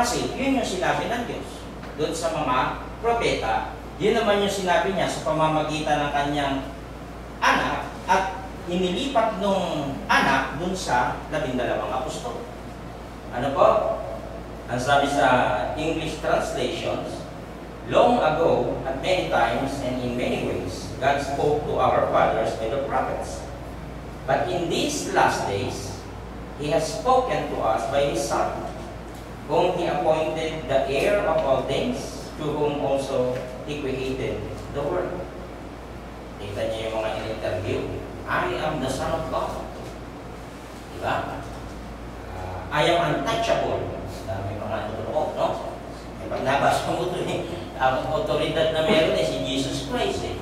Kasi yun yung sinabi ng Diyos doon sa mga propeta. Yun naman yung sinabi niya sa pamamagitan ng kanyang anak at inilipat nung anak dun sa 12 apostol. Ano po? Ang sabi sa English translations, long ago, at many times and in many ways, God spoke to our fathers by the prophets. But in these last days, He has spoken to us by His Son, whom He appointed the heir of all things, to whom also He created the world. Tingnan niyo yung mga in-interview. I am the Son of God. Diba? I am untouchable. May mga totoo, no? Pag nabasa mo ito, ang otoridad na meron si Jesus Christ.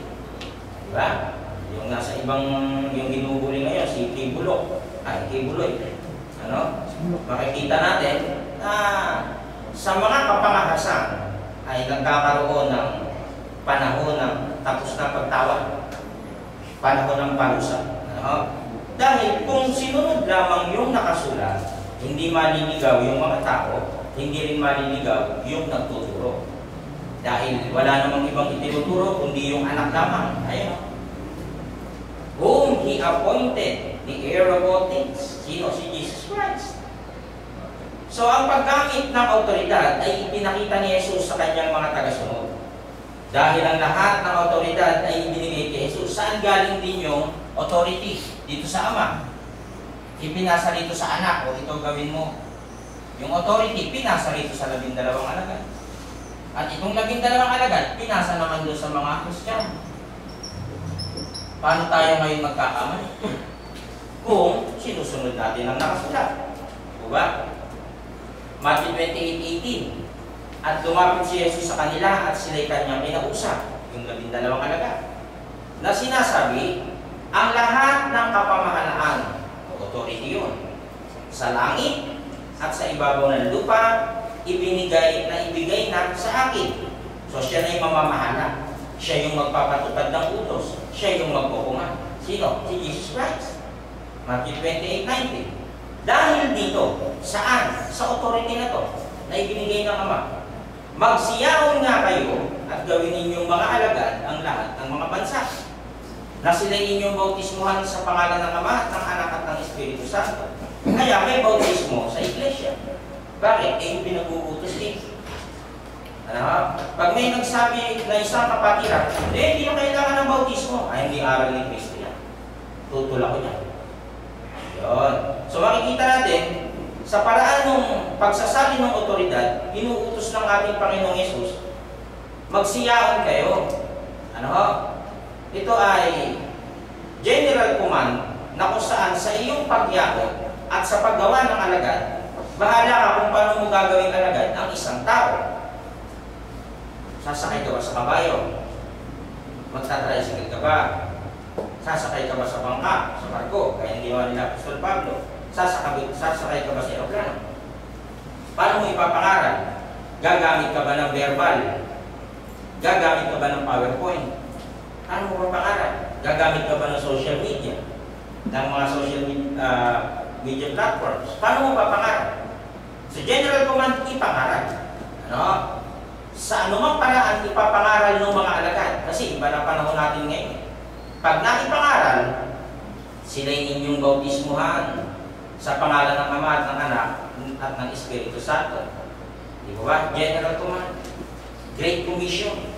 Diba? Yung nasa ibang, yung ginuguli ngayon, si Kibuloy. Ano? Makikita natin na sa mga kapangahasan ay nagkakaroon ng panahon ng tapos na pagtawag. Panahon ng parusa. Ano? Dahil kung sinunod lamang yung nakasulat, hindi maliligaw yung mga tao, hindi rin maliligaw yung nagtuturo. Dahil wala namang ibang itinuturo, kundi yung anak lamang. Ayun. Whom He appointed the heir of all things. Sino? Si Jesus Christ. So, ang paggamit ng autoridad ay ipinakita ni Jesus sa kanyang mga tagasunod. Dahil ang lahat ng autoridad ay ibinigay kay Jesus. Saan galing din yung authority? Dito sa Ama. Ipinasa rito sa anak, o ito gawin mo. Yung authority, pinasa rito sa 12 alagad. At itong 12 alagad, pinasa naman doon sa mga Kristiyano. Paano tayo ngayon magkakamali? Kung sinusunod natin ang nakasulat. Diba? Matthew 28:18. At lumapit si Jesus sa kanila at sila'y kanyang kinausap, yung 12 alagad, na sinasabi, ang lahat ng kapamahalaan, authority yun, sa langit at sa ibabaw ng lupa, ibigay na sa akin. So siya na yung mamamahala. Siya yung magpapatupad ng utos. Siya yung magpupungan. Sino? Si Jesus Christ. Matthew 28:19. Dahil dito, saan? Sa authority na to, na ibinigay ng Ama. Magsiyaon nga kayo at gawin ninyong mga alagad ang lahat ng mga bansa, na sila inyong bautismuhan sa pangalan ng Ama, ng Anak at ng Espiritu Santo. Kaya may bautismo sa iglesia. Bakit? Eh, pinag-uutos din. Ano? Pag may nagsabi na isang kapatiran, hindi nyo kailangan ng bautismo. Ay, hindi aral ni Kristo yan. Tutulak ko yan. Yun. So makikita natin, sa paraan ng pagsasabi ng otoridad, inuutos ng ating Panginoong Yesus, magsiyaon kayo. Ano? Ito ay general command na kung saan sa iyong pagyaon at sa paggawa ng alagad, bahala ka kung paano mo gagawin alagad ang isang tao. Sasakay ka ba sa kabayo? Magtatricycle ka ba? Sasakay ka ba sa bangka? Sa barko? Kaya hindi naman nila Apostol Pablo. Sasakay ka ba sa aeroplano? Paano mo ipapangaral? Gagamit ka ba ng verbal? Gagamit ka ba ng PowerPoint? Paano mo ipapangaral? Gagamit ka ba ng social media? Ng mga social media platforms? Paano mo ipapangaral? Sa general command, ipangaral. Ano? Sa anumang paraan, ipapangaral ng mga alagad. Kasi iba na panahon natin ngayon. Pag naipangaral, sila inyong bautismuhan sa pangalan ng Ama at ng Anak at ng Espiritu Santo. Di ba? General command. Great Commission.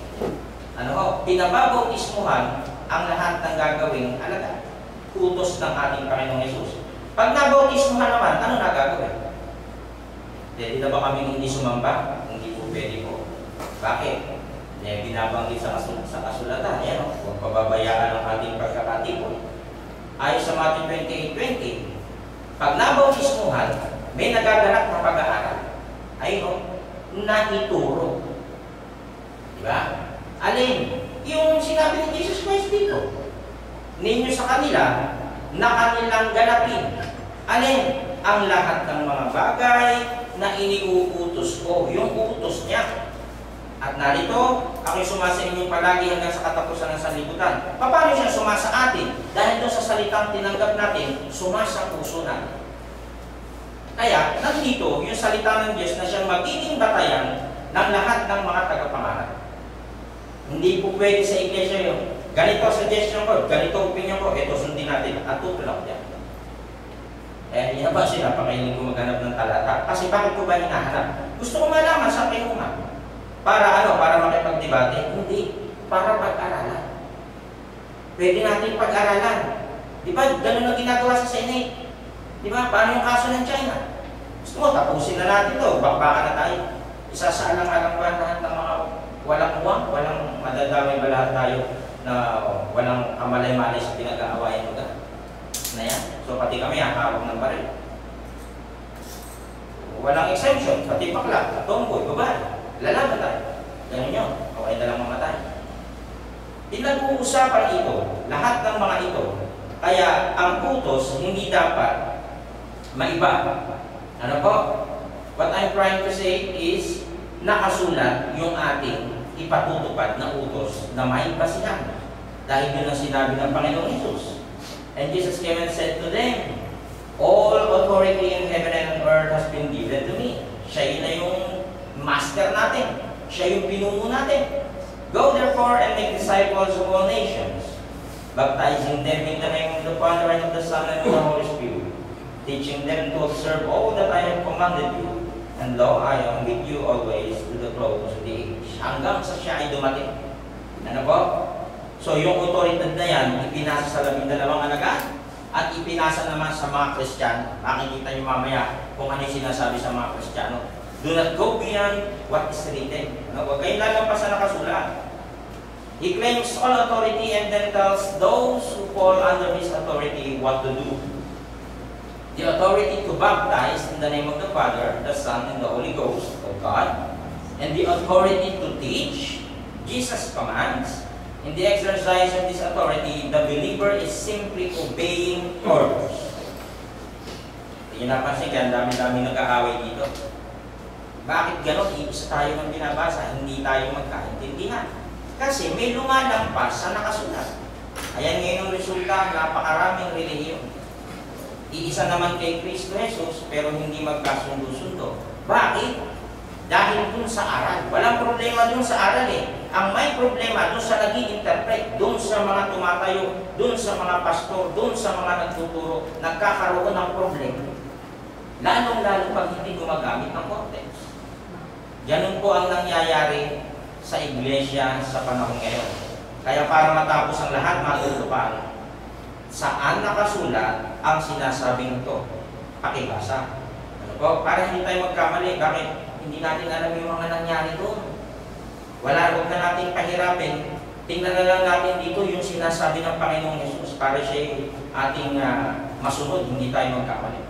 Ano ho? Pinababautismuhan ang lahat ng gagawing alagad. Utos ng ating Panginoong Yesus. Pag nabautismuhan naman, ano na gagawin? Hindi na ba kami hindi sumamba? Hindi po pwede po. Bakit? Binabanggit sa kasulatan. Yan o. Huwag pababayaan ang ating pagkakatipon. Ayon sa Matthew 28:20, pag nabautismuhan, may nagaganap na pag-aaral. Ayun o, naituro. Diba? Alin? Yung sinabi ni Jesus Christ dito. Ninyo sa kanila na kanilang ganapin. Alin? Ang lahat ng mga bagay na iniuutos ko. Yung utos niya. At narito, ako'y sumasa inyong palagi hanggang sa katapusan ng sanlibutan. Paano siya sumasa atin? Dahil doon sa salitang tinanggap natin, sumasa puso natin. Kaya, nandito yung salita ng Diyos na siyang magiging batayan ng lahat ng mga tagapangaral. Hindi po pwede sa iglesia yun. Ganito suggestion ko, ganito opinion ko, ito sundin natin at tutulak dyan. Yan ba sila, pakainin ko maghanap ng talata? Kasi bakit ko ba hinahanap? Gusto ko malaman sa kinuha. Para ano? Para makipagdebate? Hindi. Para pag-aralan. Pwede natin pag-aralan. Di ba? Ganun ang ginagawa sa Senate. Di ba? Paano yung kaso ng China? Gusto mo, tapusin na natin ito. Bakbakan na tayo. Isasaalang-alang ba lahat ng mga walang uwang, walang madadamay ba lahat tayo na walang kamalay-malay sa pinag-aawayan mo na yan. So pati kami hawak ng baril. Walang exemption, pati bakla, tomboy, babae. Lalaban tayo. Ganun yun. Okay na lang mamatay. Pinag-uusapan ito, lahat ng mga ito. Kaya ang utos hindi dapat maiba. Ano po? What I'm trying to say is nakasulat yung ating ipatutupad na utos na may basihan. Dahil yun ang sinabi ng Panginoong Hesus. And Jesus came and said to them, all authority in heaven and earth has been given to me. Siya yun na yung master natin. Siya yung pinuno natin. Go therefore and make disciples of all nations, baptizing them in the name of the Father and of the Son and of the Holy Spirit, teaching them to observe all that I have commanded you. And lo, I am with you always to the close of the age. Hanggang sa siya ay dumating. Ano po? So yung otoridad na yan, ipinasa sa 12 alagad at ipinasa naman sa mga Kristiyano. Makikita niyo mamaya kung ano yung sinasabi sa mga Kristiyano. Do not go beyond what is written. Ano? Huwag kayong lalampas sa nakasulat. He claims all authority and then tells those who fall under his authority what to do. The authority to baptize in the name of the Father, the Son, and the Holy Ghost of God, and the authority to teach, Jesus commands. In the exercise of this authority, the believer is simply obeying orders. Hindi napansin ka, ang dami-dami nag-aaway dito. Bakit gano'n? Iisa tayo ng binabasa, hindi tayo magkaintindihan. Kasi may lumalampas sa nakasulat. Ayan ngayon ang resulta, napakaraming relihiyon. Iisa naman kay Kristo Jesus, pero hindi magkasundo-sundo. Bakit? Dahil dun sa aral. Walang problema dun sa aral eh. Ang may problema dun sa nag-i-interpret, dun sa mga tumatayo, dun sa mga pastor, dun sa mga nagtuturo, nagkakaroon ng problema. Lalong-lalo pag hindi gumagamit ng context. Ganun po ang nangyayari sa iglesia sa panahon ngayon. Kaya para matapos ang lahat, matutupan, saan nakasulat ang sinasabing ito? Pakibasa. Ano po? Para hindi tayo magkamali. Bakit? Hindi natin alam yung mga nangyari doon. Huwag na natin pahirapin. Tingnan na lang natin dito yung sinasabi ng Panginoong Hesus para siya ating masunod, hindi tayo magkamali.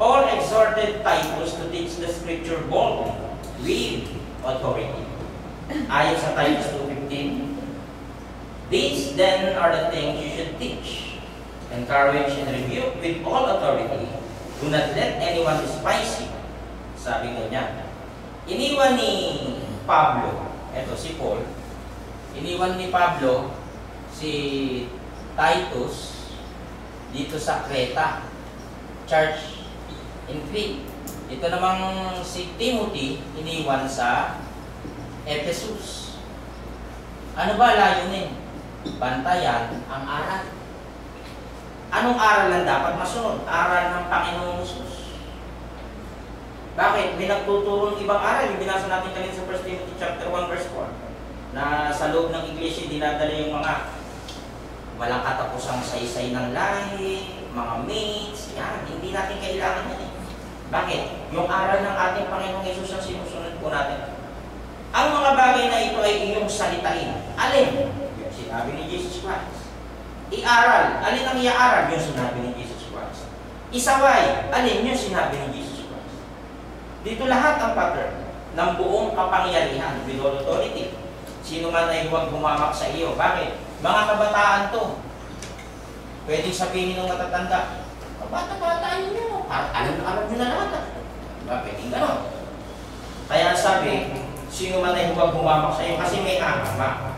Paul exhorted Titus to teach the scripture boldly with authority. Ayon sa Titus 2:15, these then are the things you should teach, encourage and rebuke with all authority. Do not let anyone despise you. Sabi ko niya, iniwan ni Pablo, eto si Paul, iniwan ni Pablo si Titus dito sa Creta, church in Crete. Ito namang si Timothy, iniwan sa Ephesus. Ano ba layunin? Bantayan ang aral. Anong aral ang dapat masunod? Aral ng Panginoong Hesus. Bakit? May nagtuturong ibang aral. Yung binasa natin kanina sa 1 Timothy chapter 1 verse 4 na sa loob ng iglesia dinadala yung mga walang katapusang saysay ng lahi, mga mates, yan. Hindi natin kailangan yan eh. Bakit? Yung aral ng ating Panginoong Hesus ang sinusunod po natin. Ang mga bagay na ito ay iyong salitain. Alin? Yung sinabi ni Jesus Christ. I-aral. Alin ang i-aaral? Yung sinabi ni Jesus Christ. Isaway. Alin? Yung sinabi ni Jesus Christ. Dito lahat ang pattern ng buong kapangyarihan with all authority. Sino man ay huwag bumamak sa iyo. Bakit? Mga kabataan to. Pwedeng sabihin ng matatanda, bata-bata nyo. Alam nyo na lahat. Diba? Pwedeng gano'n. Kaya sabi, sino man ay huwag bumamak sa iyo kasi may ahama.